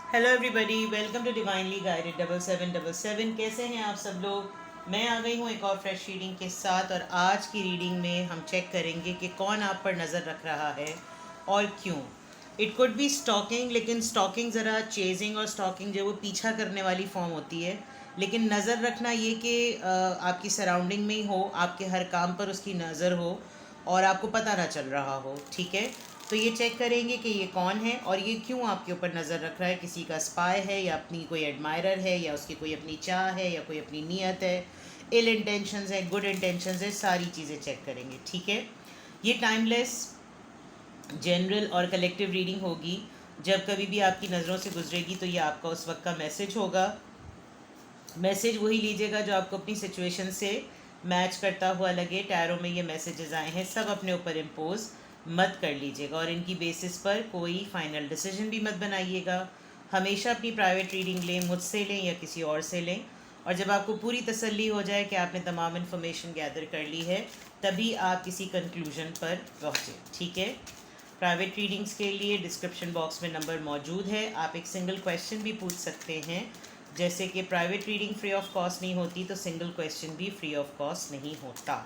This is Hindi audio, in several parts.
Hello everybody, welcome to divinely guided 7777। कैसे हैं आप सब लोग। मैं आ गई हूँ एक और फ्रेश रीडिंग के साथ, और आज की रीडिंग में हम चेक करेंगे कि कौन आप पर नज़र रख रहा है और क्यों। इट कुड बी स्टॉकिंग, लेकिन स्टॉकिंग ज़रा चेजिंग और स्टॉकिंग जो वो पीछा करने वाली फॉर्म होती है। लेकिन नज़र रखना ये कि आपकी सराउंडिंग में ही हो, आपके हर काम पर उसकी नज़र हो और आपको पता ना चल रहा हो। ठीक है, तो ये चेक करेंगे कि ये कौन है और ये क्यों आपके ऊपर नज़र रख रहा है। किसी का स्पाई है, या अपनी कोई एडमायरर है, या उसकी कोई अपनी चाह है, या कोई अपनी नीयत है, इल इंटेंशंस है, गुड इंटेंशंस है, सारी चीज़ें चेक करेंगे। ठीक है, ये टाइमलेस जनरल और कलेक्टिव रीडिंग होगी। जब कभी भी आपकी नज़रों से गुजरेगी तो ये आपका उस वक्त का मैसेज होगा। मैसेज वही लीजिएगा जो आपको अपनी सिचुएशन से मैच करता हुआ लगे। टैरो में ये मैसेजेस आए हैं, सब अपने ऊपर इम्पोज मत कर लीजिएगा और इनकी बेसिस पर कोई फाइनल डिसीजन भी मत बनाइएगा। हमेशा अपनी प्राइवेट रीडिंग लें, मुझसे लें या किसी और से लें, और जब आपको पूरी तसल्ली हो जाए कि आपने तमाम इन्फॉर्मेशन गैदर कर ली है, तभी आप किसी कंक्लूजन पर पहुँचें। ठीक है, प्राइवेट रीडिंग्स के लिए डिस्क्रिप्शन बॉक्स में नंबर मौजूद है। आप एक सिंगल क्वेश्चन भी पूछ सकते हैं। जैसे कि private reading free of cost नहीं होती, तो सिंगल क्वेश्चन भी फ्री ऑफ कॉस्ट नहीं होता।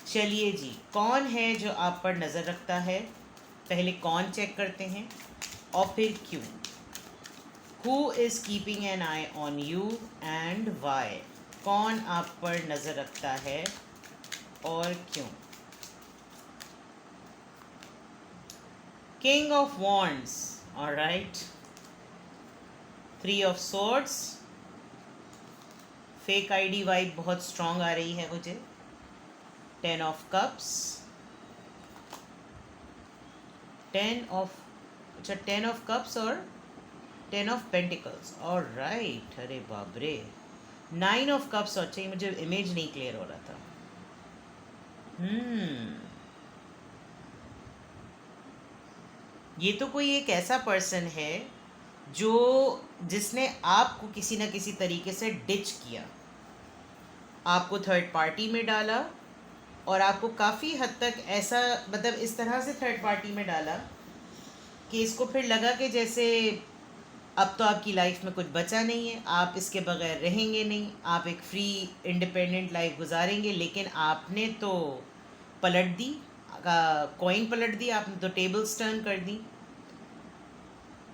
चलिए जी, कौन है जो आप पर नज़र रखता है। पहले कौन चेक करते हैं और फिर क्यों। Who is keeping an eye on you and why. कौन आप पर नज़र रखता है और क्यों। King of wands, alright. Three of swords, fake ID vibe बहुत स्ट्रॉन्ग आ रही है मुझे। Ten of cups, ten of cups और टेन ऑफ पेंटिकल्स। ऑलराइट, अरे बाप रे। नाइन ऑफ कप्स, अच्छा ये मुझे इमेज नहीं क्लियर हो रहा था। ये तो कोई एक ऐसा पर्सन है जो जिसने आपको किसी न किसी तरीके से डिच किया, आपको थर्ड पार्टी में डाला, और आपको काफ़ी हद तक ऐसा, मतलब इस तरह से थर्ड पार्टी में डाला कि इसको फिर लगा कि जैसे अब तो आपकी लाइफ में कुछ बचा नहीं है, आप इसके बगैर रहेंगे नहीं, आप एक फ्री इंडिपेंडेंट लाइफ गुजारेंगे। लेकिन आपने तो पलट दी, कॉइन पलट दी, आपने तो टेबल्स टर्न कर दी।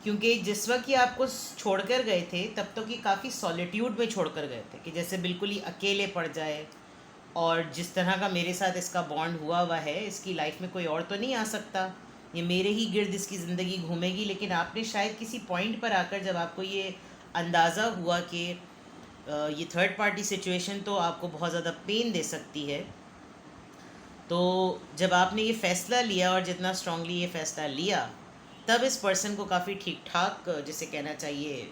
क्योंकि जिस वक्त ये आपको छोड़कर गए थे, तब तो कि काफ़ी सॉलिट्यूड में छोड़कर गए थे कि जैसे बिल्कुल ही अकेले पड़ जाए, और जिस तरह का मेरे साथ इसका बॉन्ड हुआ है, इसकी लाइफ में कोई और तो नहीं आ सकता, ये मेरे ही गिर्द इसकी ज़िंदगी घूमेगी। लेकिन आपने शायद किसी पॉइंट पर आकर जब आपको ये अंदाज़ा हुआ कि ये थर्ड पार्टी सिचुएशन तो आपको बहुत ज़्यादा पेन दे सकती है, तो जब आपने ये फ़ैसला लिया, और जितना स्ट्रांगली ये फ़ैसला लिया, तब इस पर्सन को काफ़ी ठीक ठाक, जिसे कहना चाहिए,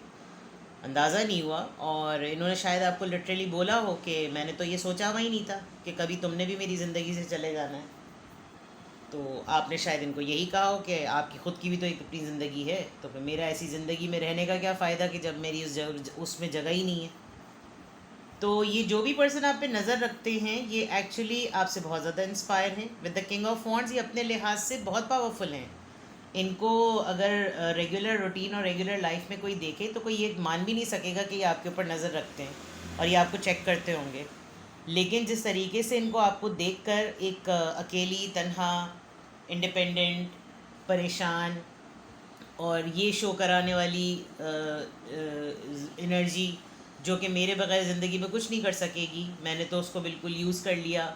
अंदाज़ा नहीं हुआ। और इन्होंने शायद आपको लिटरली बोला हो कि मैंने तो ये सोचा हुआ ही नहीं था कि कभी तुमने भी मेरी ज़िंदगी से चले जाना है। तो आपने शायद इनको यही कहा हो कि आपकी ख़ुद की भी तो एक अपनी ज़िंदगी है, तो फिर मेरा ऐसी ज़िंदगी में रहने का क्या फ़ायदा कि जब मेरी उसमें जगह ही नहीं है। तो ये जो भी पर्सन आप पे नज़र रखते हैं, ये एक्चुअली आपसे बहुत ज़्यादा इंस्पायर हैं। With the king of wands, ये अपने लिहाज से बहुत पावरफुल हैं। इनको अगर रेगुलर रूटीन और रेगुलर लाइफ में कोई देखे, तो कोई ये मान भी नहीं सकेगा कि ये आपके ऊपर नज़र रखते हैं और ये आपको चेक करते होंगे। लेकिन जिस तरीके से इनको आपको देखकर एक अकेली, तन्हा, इंडिपेंडेंट, परेशान और ये शो कराने वाली एनर्जी, जो कि मेरे बगैर ज़िंदगी में कुछ नहीं कर सकेगी, मैंने तो उसको बिल्कुल यूज़ कर लिया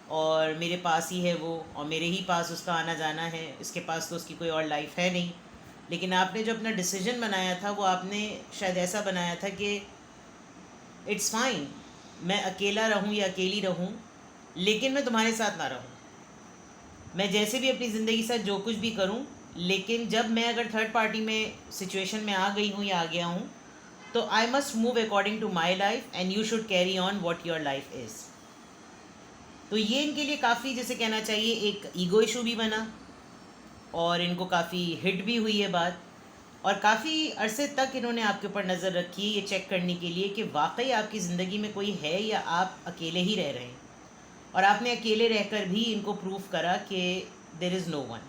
और मेरे पास ही है वो, और मेरे ही पास उसका आना जाना है, इसके पास तो उसकी कोई और लाइफ है नहीं। लेकिन आपने जो अपना डिसीजन बनाया था, वो आपने शायद ऐसा बनाया था कि इट्स फाइन, मैं अकेला रहूं या अकेली रहूं, लेकिन मैं तुम्हारे साथ ना रहूं। मैं जैसे भी अपनी ज़िंदगी साथ जो कुछ भी करूं, लेकिन जब मैं अगर थर्ड पार्टी में सिचुएशन में आ गई हूं या आ गया हूं, तो I must move according to my life and you should carry on what your life is. तो ये इनके लिए काफ़ी, जैसे कहना चाहिए, एक ईगो इशू भी बना, और इनको काफ़ी हिट भी हुई है बात, और काफ़ी अरसे तक इन्होंने आपके ऊपर नज़र रखी है ये चेक करने के लिए कि वाकई आपकी ज़िंदगी में कोई है या आप अकेले ही रह रहे हैं। और आपने अकेले रहकर भी इनको प्रूफ करा कि there is no one.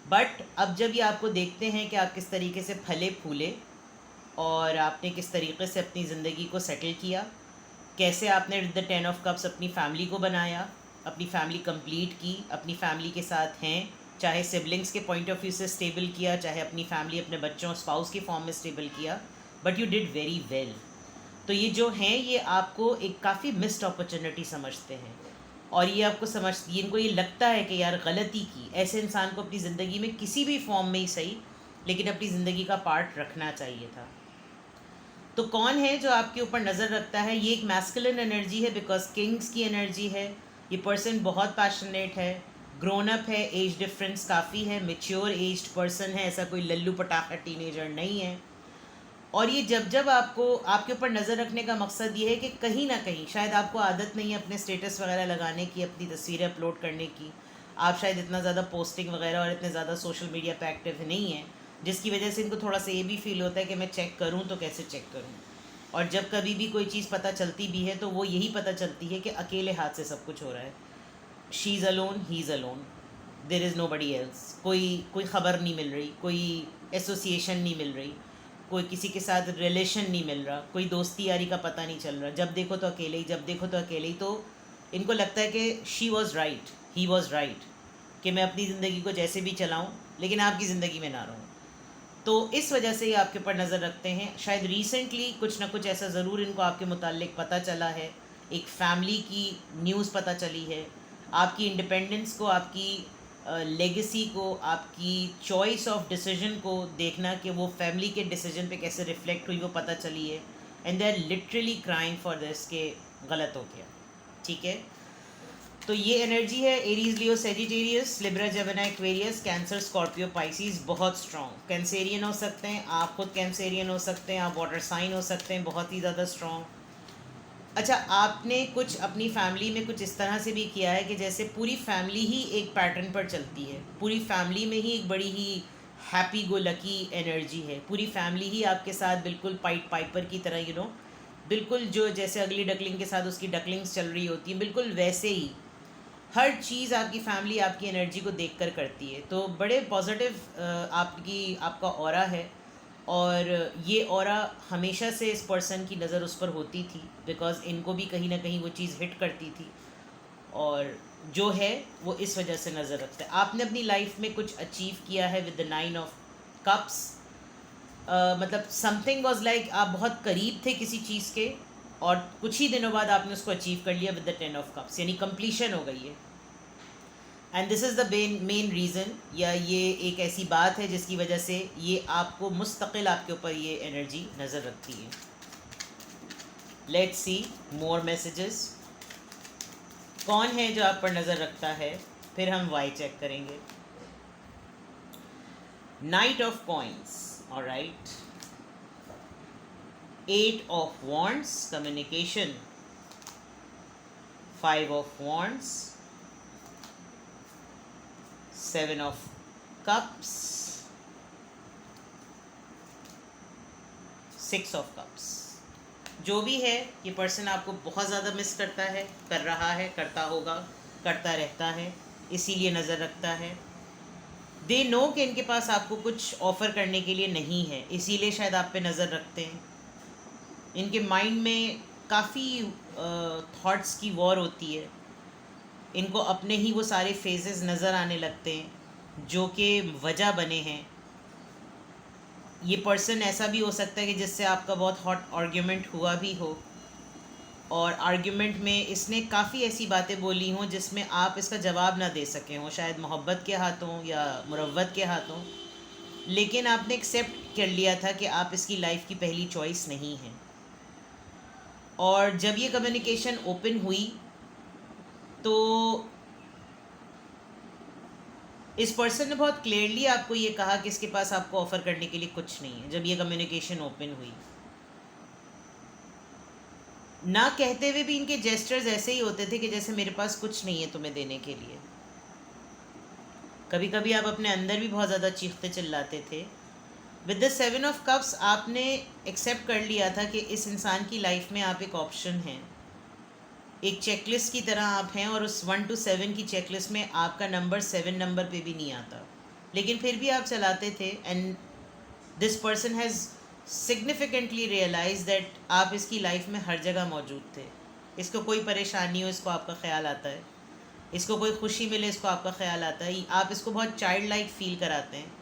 But अब जब ये आपको देखते हैं कि आप किस तरीके से फले फूले, और आपने किस तरीके से अपनी ज़िंदगी को सेटल किया, कैसे आपने द 10 ऑफ कप्स अपनी फैमिली को बनाया, अपनी फैमिली कंप्लीट की, अपनी फैमिली के साथ हैं, चाहे सिबलिंग्स के पॉइंट ऑफ व्यू से स्टेबल किया, चाहे अपनी फैमिली अपने बच्चों स्पाउस के फॉर्म में स्टेबल किया, but you did very well. तो ये जो हैं ये आपको एक काफ़ी मिस्ड अपॉर्चुनिटी समझते हैं, और ये आपको इनको ये लगता है कि यार गलती की। ऐसे इंसान को अपनी ज़िंदगी में किसी भी फॉर्म में ही सही, लेकिन अपनी ज़िंदगी का पार्ट रखना चाहिए था। तो कौन है जो आपके ऊपर नज़र रखता है? ये एक मैस्कुलिन एनर्जी है, बिकॉज किंग्स की एनर्जी है। ये पर्सन बहुत पैशनेट है, ग्रोन अप है, एज डिफरेंस काफ़ी है, मेच्योर एज्ड पर्सन है, ऐसा कोई लल्लू पटाखा टीनेजर नहीं है। और ये जब आपको आपके ऊपर नज़र रखने का मकसद ये है कि कहीं ना कहीं शायद आपको आदत नहीं है अपने स्टेटस वगैरह लगाने की, अपनी तस्वीरें अपलोड करने की। आप शायद इतना ज़्यादा पोस्टिंग वगैरह और इतने ज़्यादा सोशल मीडिया पे एक्टिव नहीं है, जिसकी वजह से इनको थोड़ा सा ये भी फील होता है कि मैं चेक करूँ तो कैसे चेक करूँ। और जब कभी भी कोई चीज़ पता चलती भी है तो वो यही पता चलती है कि अकेले हाथ से सब कुछ हो रहा है। She is alone, he is alone, there is nobody else. कोई ख़बर नहीं मिल रही, कोई एसोसिएशन नहीं मिल रही, कोई किसी के साथ रिलेशन नहीं मिल रहा, कोई दोस्ती यारी का पता नहीं चल रहा। जब देखो तो अकेले ही, जब देखो तो अकेले ही। तो इनको लगता है कि she was right, he was right, कि मैं अपनी ज़िंदगी को जैसे भी चलाऊँ लेकिन आपकी ज़िंदगी में ना रहूँ। तो इस वजह से ये आपके ऊपर नज़र रखते हैं। शायद रिसेंटली कुछ ना कुछ ऐसा ज़रूर इनको आपके मुताल्लिक पता चला है, एक फ़ैमिली की न्यूज़ पता चली है, आपकी इंडिपेंडेंस को, आपकी लेगेसी को, आपकी चॉइस ऑफ डिसीजन को देखना कि वो फैमिली के डिसीजन पे कैसे रिफ्लेक्ट हुई वो पता चली है। And they are literally crying for this के गलत हो गया। ठीक है, तो ये एनर्जी है Aries, Leo, Sagittarius, Libra, Gemini, Aquarius, Cancer, Scorpio, Pisces. बहुत स्ट्रॉन्ग कैंसेरियन हो सकते हैं, आप खुद कैंसेरियन हो सकते हैं, आप वाटर साइन हो सकते हैं, बहुत ही ज़्यादा स्ट्रॉन्ग। अच्छा, आपने कुछ अपनी फैमिली में कुछ इस तरह से भी किया है कि जैसे पूरी फैमिली ही एक पैटर्न पर चलती है, पूरी फैमिली में ही एक बड़ी ही हैप्पी गो लकी एनर्जी है, पूरी फैमिली ही आपके साथ बिल्कुल पाइपर की तरह, बिल्कुल जो जैसे अगली डकलिंग के साथ उसकी डकलिंग्स चल रही होती हैं, बिल्कुल वैसे ही हर चीज़ आपकी फैमिली आपकी एनर्जी को देखकर करती है। तो बड़े पॉजिटिव आपका ऑरा है, और ये ऑरा हमेशा से इस पर्सन की नज़र उस पर होती थी, बिकॉज़ इनको भी कहीं ना कहीं वो चीज़ हिट करती थी, और जो है वो इस वजह से नज़र रखता है। आपने अपनी लाइफ में कुछ अचीव किया है विद द 9 ऑफ कप्स। मतलब समथिंग वाज लाइक आप बहुत करीब थे किसी चीज़ के, और कुछ ही दिनों बाद आपने उसको अचीव कर लिया विद द 10 ऑफ कप्स, यानी कंप्लीशन हो गई है। And this is the main reason, या ये एक ऐसी बात है जिसकी वजह से ये आपको मुस्तकिल आपके ऊपर ये एनर्जी नज़र रखती है। Let's see more messages. कौन है जो आप पर नज़र रखता है, फिर हम वाई चेक करेंगे। Night of coins, alright. 8 of wands, communication. 5 of wands, 7 of cups, 6 of cups। जो भी है ये पर्सन आपको बहुत ज़्यादा मिस करता है, कर रहा है, करता होगा, करता रहता है, इसीलिए नज़र रखता है। दे नो कि इनके पास आपको कुछ ऑफ़र करने के लिए नहीं है, इसीलिए शायद आप पे नज़र रखते हैं। इनके माइंड में काफ़ी थॉट्स की वॉर होती है, इनको अपने ही वो सारे फेजेस नज़र आने लगते हैं जो कि वजह बने हैं। ये पर्सन ऐसा भी हो सकता है कि जिससे आपका बहुत हॉट आर्ग्यूमेंट हुआ भी हो, और आर्ग्यूमेंट में इसने काफ़ी ऐसी बातें बोली हों जिसमें आप इसका जवाब ना दे सके हों, शायद मोहब्बत के हाथों या मुरव्वत के हाथों, लेकिन आपने एक्सेप्ट कर लिया था कि आप इसकी लाइफ की पहली चॉइस नहीं हैं। और जब ये कम्युनिकेशन ओपन हुई तो इस पर्सन ने बहुत क्लियरली आपको ये कहा कि इसके पास आपको ऑफ़र करने के लिए कुछ नहीं है। जब ये कम्युनिकेशन ओपन हुई, ना कहते हुए भी इनके जेस्चर्स ऐसे ही होते थे कि जैसे मेरे पास कुछ नहीं है तुम्हें देने के लिए। कभी कभी आप अपने अंदर भी बहुत ज़्यादा चीखते चिल्लाते थे। विद द 7 ऑफ कप्स आपने एक्सेप्ट कर लिया था कि इस इंसान की लाइफ में आप एक ऑप्शन हैं, एक चेकलिस्ट की तरह आप हैं, और उस 1 to 7 की चेकलिस्ट में आपका नंबर 7 नंबर पे भी नहीं आता, लेकिन फिर भी आप चलाते थे। And this person has significantly realise that आप इसकी लाइफ में हर जगह मौजूद थे। इसको कोई परेशानी हो, इसको आपका ख्याल आता है। इसको कोई खुशी मिले, इसको आपका ख्याल आता है। आप इसको बहुत चाइल्ड लाइक फील कराते हैं।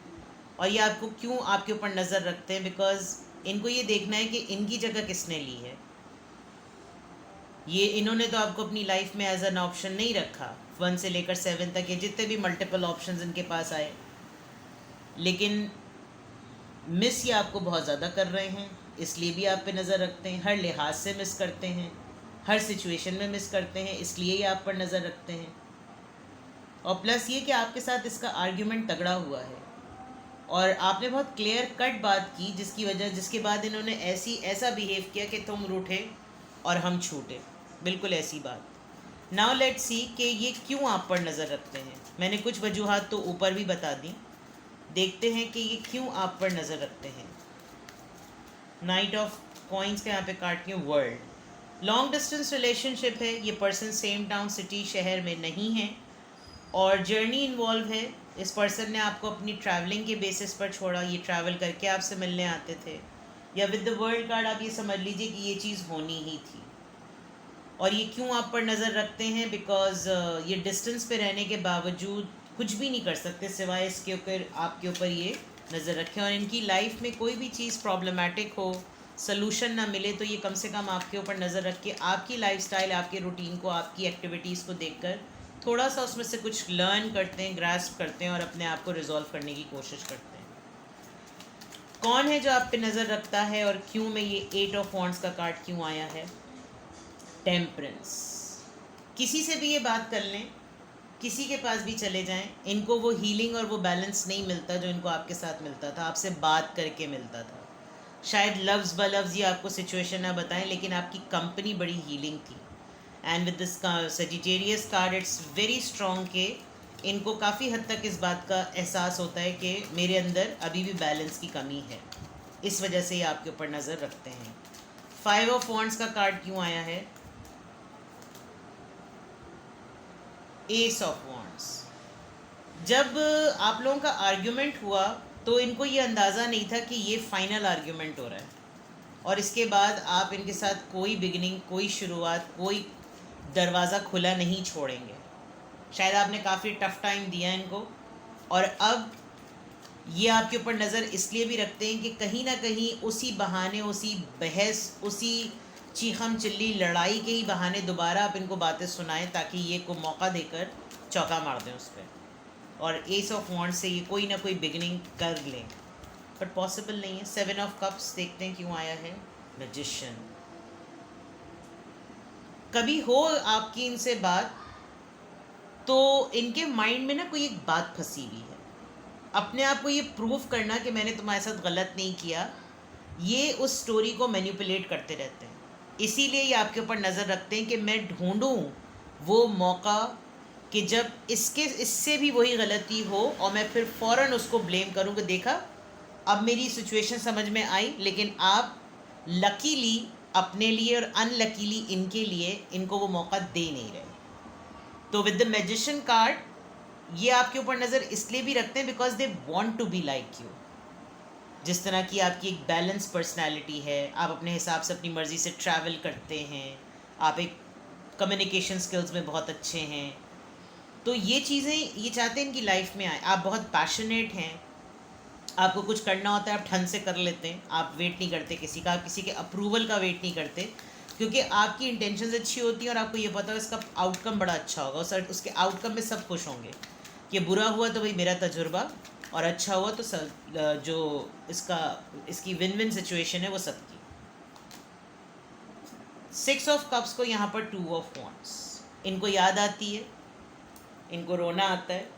और ये आपको क्यों आपके ऊपर नज़र रखते हैं? बिकॉज इनको ये देखना है कि इनकी जगह किसने ली है। ये इन्होंने तो आपको अपनी लाइफ में एज एन ऑप्शन नहीं रखा। 1 से लेकर 7 तक ये जितने भी मल्टीपल ऑप्शंस इनके पास आए, लेकिन मिस ये आपको बहुत ज़्यादा कर रहे हैं, इसलिए भी आप पे नज़र रखते हैं। हर लिहाज से मिस करते हैं, हर सिचुएशन में मिस करते हैं, इसलिए ये आप पर नज़र रखते हैं। और प्लस ये कि आपके साथ इसका आर्ग्यूमेंट तगड़ा हुआ है और आपने बहुत क्लियर कट बात की, जिसके बाद इन्होंने ऐसा बिहेव किया कि तुम रूठे और हम छूटे। बिल्कुल ऐसी बात। नाउ लेट्स सी कि ये क्यों आप पर नज़र रखते हैं। मैंने कुछ वजूहात तो ऊपर भी बता दी, देखते हैं कि ये क्यों आप पर नज़र रखते हैं। नाइट ऑफ कॉइन्स का यहाँ पे काटती हूँ। वर्ल्ड लॉन्ग डिस्टेंस रिलेशनशिप है। ये पर्सन सेम टाउन सिटी शहर में नहीं है और जर्नी इन्वॉल्व है। इस पर्सन ने आपको अपनी ट्रैवलिंग के बेसिस पर छोड़ा। ये ट्रैवल करके आपसे मिलने आते थे, या विद द वर्ल्ड कार्ड आप ये समझ लीजिए कि ये चीज़ होनी ही थी। और ये क्यों आप पर नज़र रखते हैं? बिकॉज ये डिस्टेंस पे रहने के बावजूद कुछ भी नहीं कर सकते सिवाय इसके ऊपर आपके ऊपर ये नज़र रखें। और इनकी लाइफ में कोई भी चीज़ प्रॉब्लमेटिक हो, सलूशन ना मिले, तो ये कम से कम आपके ऊपर नज़र रख के आपकी लाइफस्टाइल, आपके रूटीन को, आपकी एक्टिविटीज़ को देखकर थोड़ा सा उसमें से कुछ लर्न करते हैं, ग्रास्प करते हैं और अपने आप को रिजॉल्व करने की कोशिश करते हैं। कौन है जो आप पे नज़र रखता है और क्यों में ये 8 ऑफ वॉन्ड्स का कार्ड क्यों आया है? टेम्परेंस। किसी से भी ये बात कर लें, किसी के पास भी चले जाएं, इनको वो हीलिंग और वो बैलेंस नहीं मिलता जो इनको आपके साथ मिलता था, आपसे बात करके मिलता था। शायद लफ्ज़ ब लफ्ज़ ये आपको सिचुएशन ना बताएं, लेकिन आपकी कंपनी बड़ी हीलिंग थी। And with this Sagittarius card it's very strong के इनको काफ़ी हद तक इस बात का एहसास होता है कि मेरे अंदर अभी भी बैलेंस की कमी है। इस वजह से ये आपके ऊपर नज़र रखते हैं। 5 ऑफ वॉन्ड्स का कार्ड क्यों आया है? S of wands. जब आप लोगों का आर्ग्यूमेंट हुआ तो इनको ये अंदाज़ा नहीं था कि ये फाइनल आर्ग्यूमेंट हो रहा है और इसके बाद आप इनके साथ कोई बिगिनिंग, कोई शुरुआत, कोई दरवाज़ा खुला नहीं छोड़ेंगे। शायद आपने काफ़ी टफ़ टाइम दिया इनको और अब ये आपके ऊपर नज़र इसलिए भी रखते हैं कि कहीं ना कहीं उसी बहाने, उसी बहस, उसी चीखम चिल्ली लड़ाई के ही बहाने दोबारा आप इनको बातें सुनाएं ताकि ये को मौका देकर चौका मार दें उस पर, और एस ऑफ वॉन्ड से ये कोई ना कोई बिगनिंग कर लें, बट पॉसिबल नहीं है। 7 ऑफ कप्स देखते हैं क्यों आया है। मैजिशियन। कभी हो आपकी इनसे बात तो इनके माइंड में ना कोई एक बात फंसी हुई है, अपने आप को ये प्रूव करना कि मैंने तुम्हारे साथ गलत नहीं किया, ये उस स्टोरी को मैनिपुलेट करते रहते हैं। इसीलिए ये आपके ऊपर नज़र रखते हैं कि मैं ढूंढूं वो मौका कि जब इससे भी वही गलती हो और मैं फिर फ़ौरन उसको ब्लेम करूं कि देखा अब मेरी सिचुएशन समझ में आई, लेकिन आप लकीली अपने लिए और अनलकीली इनके लिए इनको वो मौका दे नहीं रहे। तो विद द मैजिशियन कार्ड ये आपके ऊपर नज़र इसलिए भी रखते हैं because they want to be like you. जिस तरह की आपकी एक बैलेंस पर्सनालिटी है, आप अपने हिसाब से अपनी मर्ज़ी से ट्रैवल करते हैं, आप एक कम्युनिकेशन स्किल्स में बहुत अच्छे हैं, तो ये चीज़ें ये चाहते हैं इनकी लाइफ में आए। आप बहुत पैशनेट हैं, आपको कुछ करना होता है आप ठंड से कर लेते हैं, आप वेट नहीं करते किसी का, आप किसी के अप्रूवल का वेट नहीं करते, क्योंकि आपकी इंटेंशंस अच्छी होती हैं और आपको ये पता है इसका आउटकम बड़ा अच्छा होगा, उसके आउटकम में सब खुश होंगे। कि बुरा हुआ तो भाई मेरा तजुर्बा, और अच्छा हुआ तो जो इसकी विन विन सिचुएशन है वो सबकी। 6 ऑफ कप्स को यहाँ पर 2 ऑफ वॉन्ड्स, इनको याद आती है, इनको रोना आता है,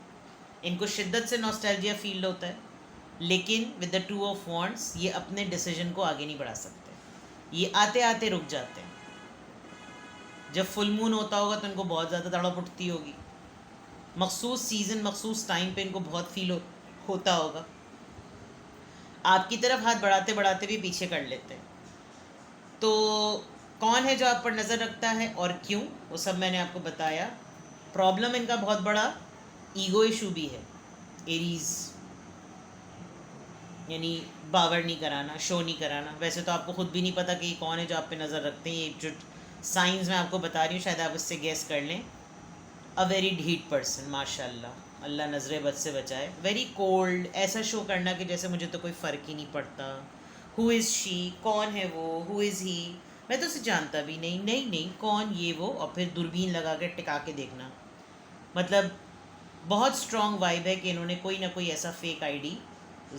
इनको शिद्दत से नॉस्टैल्जिया फील होता है, लेकिन विद द 2 ऑफ वॉन्ड्स ये अपने डिसीजन को आगे नहीं बढ़ा सकते, ये आते आते रुक जाते हैं। जब फुल मून होता होगा तो इनको बहुत ज़्यादा तड़प उठती होगी, मखसूस सीज़न, मखसूस टाइम पे इनको बहुत फील होता होगा, आपकी तरफ हाथ बढ़ाते बढ़ाते भी पीछे कर लेते हैं। तो कौन है जो आप पर नज़र रखता है और क्यों, वो सब मैंने आपको बताया। प्रॉब्लम इनका बहुत बड़ा ईगो इशू भी है, एरीज, यानी बावर नहीं कराना, शो नहीं कराना। वैसे तो आपको ख़ुद भी नहीं पता कि ये कौन है जो आप पे नज़र रखते हैं। ये जो साइंस मैं आपको बता रही हूँ शायद आप उससे गेस कर लें। अ वेरी ढीठ पर्सन, माशाल्लाह, अल्लाह नज़र बद से बचाए। वेरी कोल्ड, ऐसा शो करना कि जैसे मुझे तो कोई फ़र्क ही नहीं पड़ता। हु इज़ शी, कौन है वो, हु इज़ ही, मैं तो उसे जानता भी नहीं, नहीं नहीं कौन ये वो, और फिर दूरबीन लगा के टिका के देखना। मतलब बहुत स्ट्रॉन्ग वाइब है कि इन्होंने कोई ना कोई ऐसा फेक आईडी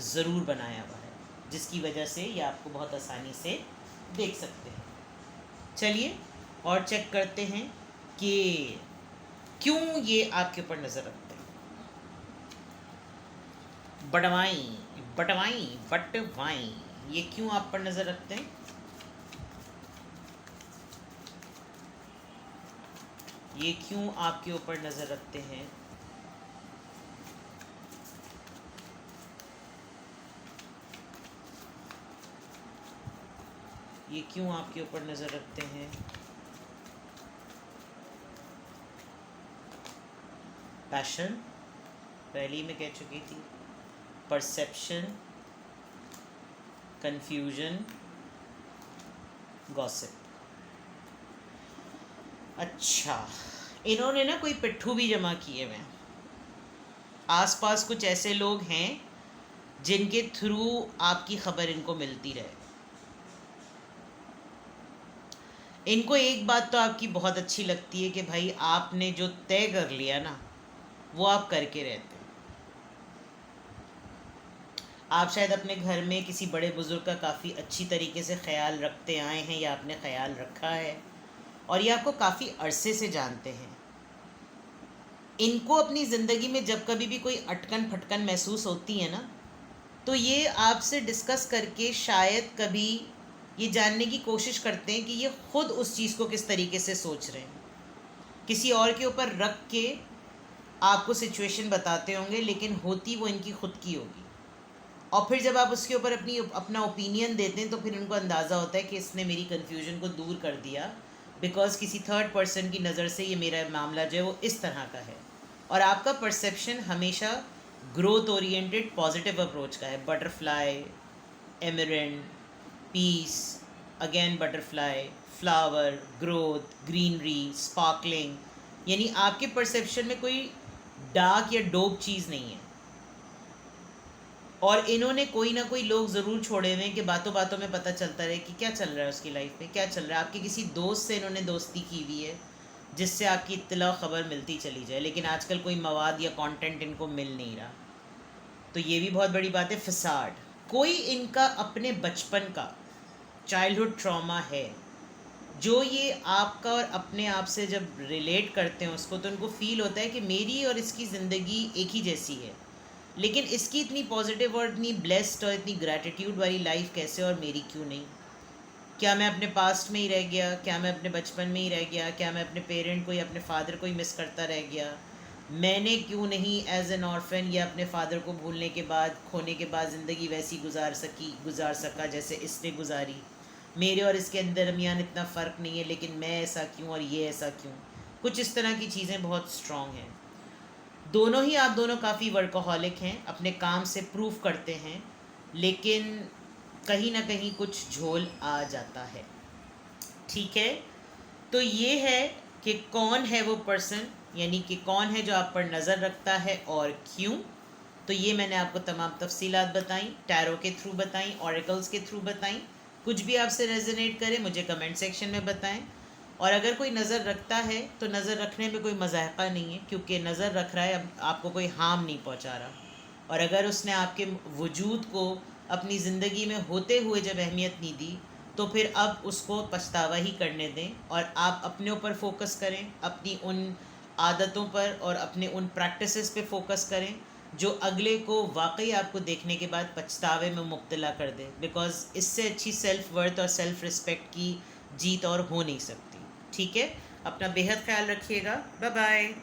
ज़रूर बनाया हुआ है जिसकी वजह से ये आपको बहुत आसानी से देख सकते हैं। चलिए और चेक करते हैं कि क्यों ये आपके ऊपर नज़र रखते हैं। बटवाई बटवाई बटवाई, ये क्यों आप पर नज़र रखते हैं? ये क्यों आपके ऊपर नज़र रखते हैं? ये क्यों आपके ऊपर नज़र रखते हैं? पैशन पहले ही मैं कह चुकी थी। Perception, confusion, gossip. अच्छा, इन्होंने ना कोई पिट्ठू भी जमा किए हुए हैं। आसपास कुछ ऐसे लोग हैं जिनके थ्रू आपकी खबर इनको मिलती रहे। इनको एक बात तो आपकी बहुत अच्छी लगती है कि भाई आपने जो तय कर लिया ना वो आप करके रहते हैं। आप शायद अपने घर में किसी बड़े बुज़ुर्ग का काफ़ी अच्छी तरीके से ख्याल रखते आए हैं या आपने ख्याल रखा है और ये आपको काफ़ी अरसे से जानते हैं। इनको अपनी ज़िंदगी में जब कभी भी कोई अटकन फटकन महसूस होती है ना तो ये आपसे डिस्कस करके शायद कभी ये जानने की कोशिश करते हैं कि ये ख़ुद उस चीज़ को किस तरीके से सोच रहे हैं। किसी और के ऊपर रख के आपको सिचुएशन बताते होंगे लेकिन होती वो इनकी ख़ुद की होगी। और फिर जब आप उसके ऊपर अपना ओपिनियन देते हैं तो फिर उनको अंदाज़ा होता है कि इसने मेरी कन्फ्यूजन को दूर कर दिया बिकॉज़ किसी थर्ड पर्सन की नज़र से ये मेरा मामला जो है वो इस तरह का है। और आपका परसेप्शन हमेशा ग्रोथ ओरिएंटेड पॉजिटिव अप्रोच का है। बटरफ्लाई, एमरेंड, peace, again butterfly, flower, growth, greenery, sparkling, यानी आपके परसेप्शन में कोई डार्क या डोप चीज़ नहीं है। और इन्होंने कोई ना कोई लोग ज़रूर छोड़े हुए हैं कि बातों बातों में पता चलता रहे कि क्या चल रहा है उसकी लाइफ में, क्या चल रहा है। आपके किसी दोस्त से इन्होंने दोस्ती की हुई है जिससे आपकी इत्तला खबर मिलती चली जाए, लेकिन आजकल कोई मवाद या कंटेंट इनको मिल नहीं रहा। तो ये भी बहुत बड़ी बात है। फसाड, कोई इनका अपने बचपन का चाइल्डहुड ट्रॉमा है जो ये आपका और अपने आप से जब रिलेट करते हैं उसको तो उनको फ़ील होता है कि मेरी और इसकी ज़िंदगी एक ही जैसी है, लेकिन इसकी इतनी पॉजिटिव और इतनी ब्लेस्ड और इतनी ग्रैटिट्यूड वाली लाइफ कैसे और मेरी क्यों नहीं। क्या मैं अपने पास्ट में ही रह गया? क्या मैं अपने बचपन में ही रह गया? क्या मैं अपने पेरेंट को या अपने फादर को ही मिस करता रह गया? मैंने क्यों नहीं एज एन ऑर्फन या अपने फादर को भूलने के बाद, खोने के बाद ज़िंदगी वैसी गुजार सका जैसे इसने गुजारी? मेरे और इसके दरमियान इतना फ़र्क नहीं है लेकिन मैं ऐसा क्यों और ये ऐसा क्यों? कुछ इस तरह की चीज़ें बहुत स्ट्रॉन्ग हैं। दोनों ही, आप दोनों काफ़ी वर्कोहॉलिक हैं, अपने काम से प्रूव करते हैं, लेकिन कहीं ना कहीं कुछ झोल आ जाता है। ठीक है, तो ये है कि कौन है वो पर्सन, यानी कि कौन है जो आप पर नज़र रखता है और क्यों। तो ये मैंने आपको तमाम तफसीलात बताई, टैरो के थ्रू बताई, ऑरेकल्स के थ्रू बताई। कुछ भी आपसे रेजोनेट करे मुझे कमेंट सेक्शन में बताएं। और अगर कोई नज़र रखता है तो नज़र रखने में कोई मज़ाक़ा नहीं है, क्योंकि नज़र रख रहा है, अब आपको कोई हार्म नहीं पहुंचा रहा। और अगर उसने आपके वजूद को अपनी ज़िंदगी में होते हुए जब अहमियत नहीं दी तो फिर अब उसको पछतावा ही करने दें और आप अपने ऊपर फोकस करें, अपनी उन आदतों पर और अपने उन प्रैक्टिसेस पे फोकस करें जो अगले को वाकई आपको देखने के बाद पछतावे में मुब्तला कर दे। बिकॉज़ इससे अच्छी सेल्फ़ वर्थ और सेल्फ़ रिस्पेक्ट की जीत और हो नहीं सकती। ठीक है, अपना बेहद ख्याल रखिएगा। Bye bye.